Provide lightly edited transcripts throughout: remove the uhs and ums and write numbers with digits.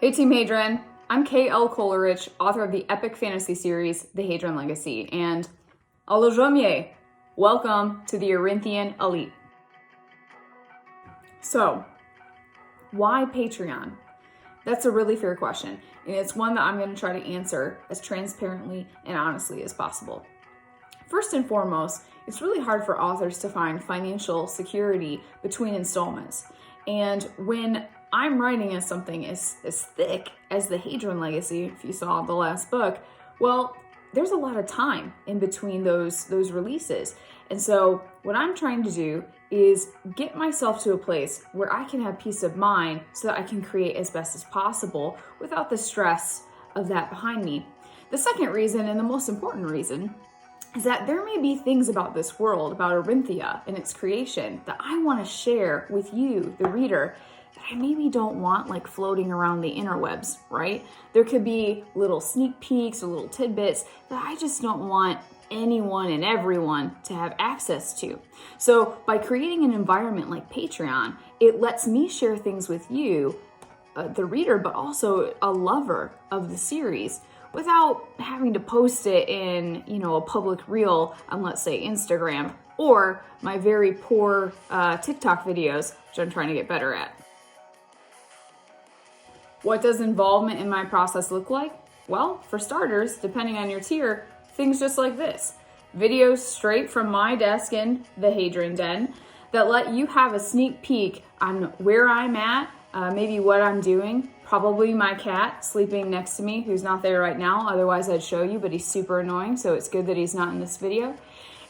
Hey Team Haidren, I'm K.L. Kolarich, author of the epic fantasy series, The Haidren Legacy, and Alojomye, welcome to the Orynthian elite. So, why Patreon? That's a really fair question, and it's one that I'm going to try to answer as transparently and honestly as possible. First and foremost, it's really hard for authors to find financial security between installments, and when I'm writing as something as thick as the Haidren Legacy, if you saw the last book, well, there's a lot of time in between those releases. And so what I'm trying to do is get myself to a place where I can have peace of mind so that I can create as best as possible without the stress of that behind me. The second reason, and the most important reason, is that there may be things about this world, about Orynthian and its creation, that I want to share with you, the reader, that I maybe don't want like floating around the interwebs, right? There could be little sneak peeks or little tidbits that I just don't want anyone and everyone to have access to. So by creating an environment like Patreon, it lets me share things with you, the reader, but also a lover of the series, without having to post it in, a public reel on, let's say, Instagram, or my very poor TikTok videos, which I'm trying to get better at. What does involvement in my process look like? Well, for starters, depending on your tier, things just like this. Videos straight from my desk in the Haidren Den that let you have a sneak peek on where I'm at, maybe what I'm doing, probably my cat sleeping next to me, who's not there right now. Otherwise, I'd show you, but he's super annoying, so it's good that he's not in this video.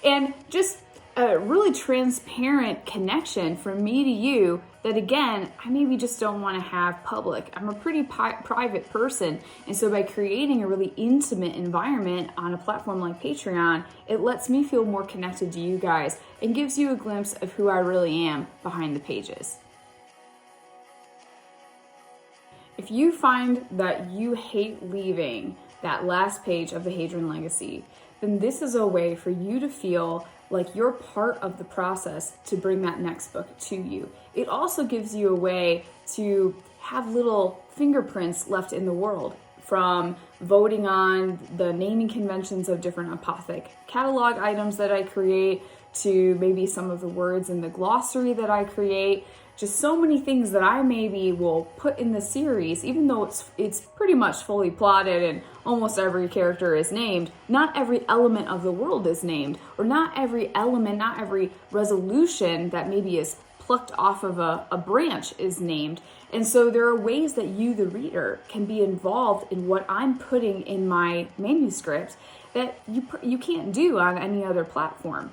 And just a really transparent connection from me to you that, again, I maybe just don't want to have public. I'm a pretty private person, and so by creating a really intimate environment on a platform like Patreon, it lets me feel more connected to you guys and gives you a glimpse of who I really am behind the pages. If you find that you hate leaving that last page of the Haidren Legacy, then this is a way for you to feel like you're part of the process to bring that next book to you. It also gives you a way to have little fingerprints left in the world, from voting on the naming conventions of different apothic catalog items that I create, to maybe some of the words in the glossary that I create. Just so many things that I maybe will put in the series, even though it's pretty much fully plotted and almost every character is named. Not every element of the world is named, or not every element, not every resolution that maybe is plucked off of a branch is named. And so there are ways that you, the reader, can be involved in what I'm putting in my manuscript that you can't do on any other platform.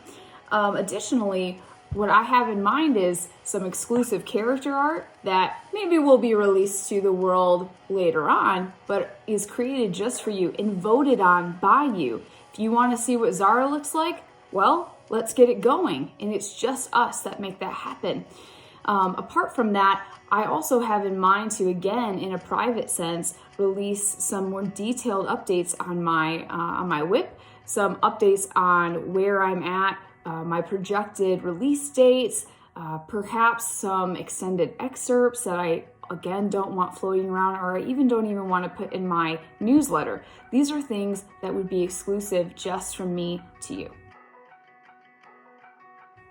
Additionally, what I have in mind is some exclusive character art that maybe will be released to the world later on, but is created just for you and voted on by you. If you want to see what Zara looks like, well, let's get it going. And it's just us that make that happen. Apart from that, I also have in mind to, again, in a private sense, release some more detailed updates on my whip, some updates on where I'm at, my projected release dates, perhaps some extended excerpts that I, again, don't want floating around, or I don't even want to put in my newsletter. These are things that would be exclusive just from me to you.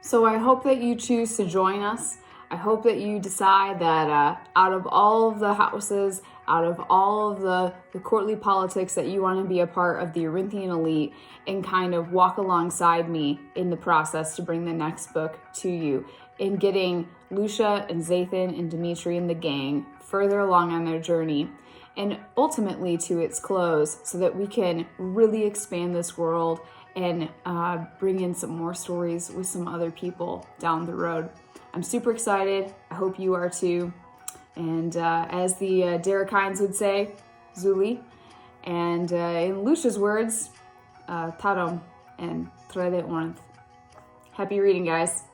So I hope that you choose to join us. I hope that you decide that out of all of the houses, out of all of the courtly politics, that you want to be a part of the Orynthian elite and kind of walk alongside me in the process to bring the next book to you, in getting Lucia and Zathan and Dimitri and the gang further along on their journey and ultimately to its close, so that we can really expand this world and bring in some more stories with some other people down the road. I'm super excited. I hope you are too. And as the Derek Hines would say, Zuli. And in Lucia's words, Tarom and Trede Orinth. Happy reading, guys.